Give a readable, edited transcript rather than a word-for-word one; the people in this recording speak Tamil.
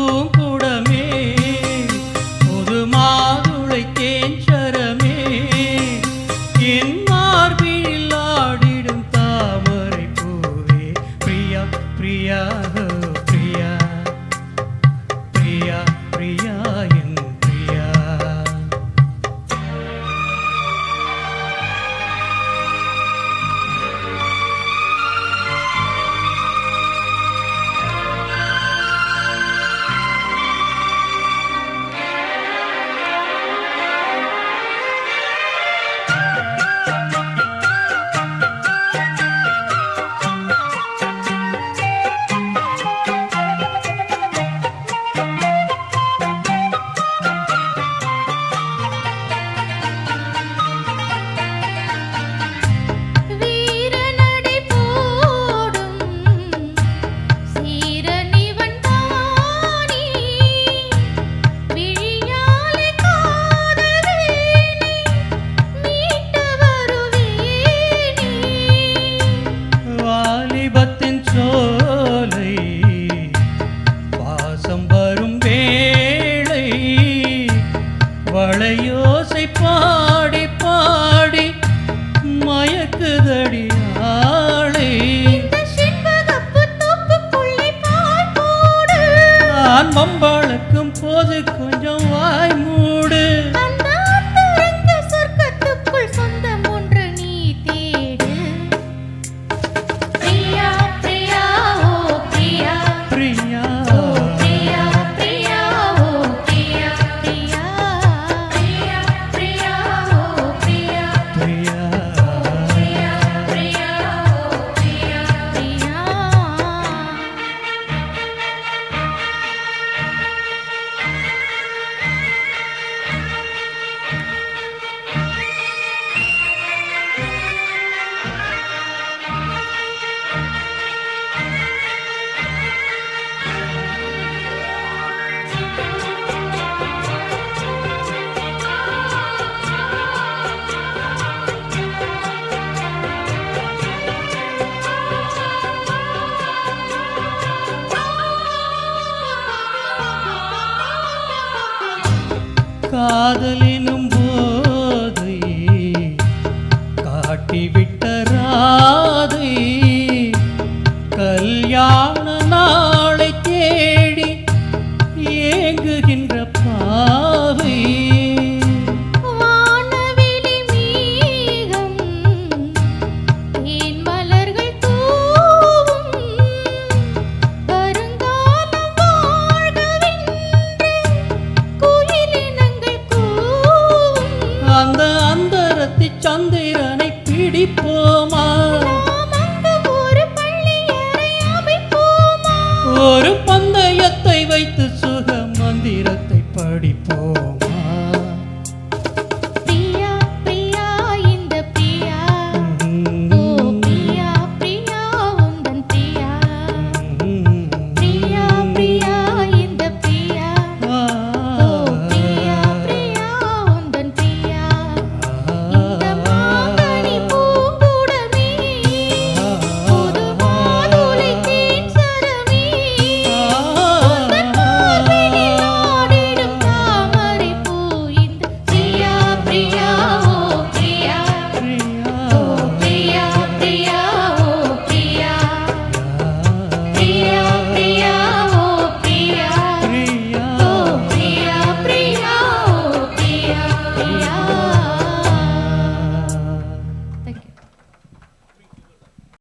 பூங்குடமே புது மாதுளை தேஞ்சரமே என் மார்பில் ஆடிடும் தாமரை பூவே பிரியா பிரியா பிரியா பிரியா பிரியா என் பிரியா. வளையோசை பாடி பாடி மயக்குதடி ஆளே நான் பம்பாளுக்கும் போது கொஞ்சம் வாய் மூடு சொர்க்கத்துக்குள் சொந்தம் ஒன்று நீ தேடு பிரியா பிரியா ஓ பிரியா பிரியா பிரியா பிரியா ஓ பிரியா பிரியா பிரியா பிரியா ஓ பிரியா பிரியா பிரியா பிரியா ஓ பிரியா பிரியா. காதலினும் போதை காட்டிவிட்ட ராதை கல்யாண நாளை தேடி ஏங்குகின்ற பாவை வானவெளி மேகம் தேன் மலர்கள் தூவும் வருங்காலம் வாழ்கவென்று குயிலினங்கள் கூவும் அந்த அந்தரத்தி சந்திரனை பிடிப்போமா நாம் அங்கு ஒரு பள்ளியறை அமைப்போமா ஒரு பந்தயத்தை வைத்து சுக மந்திரத்தை படிப்போம்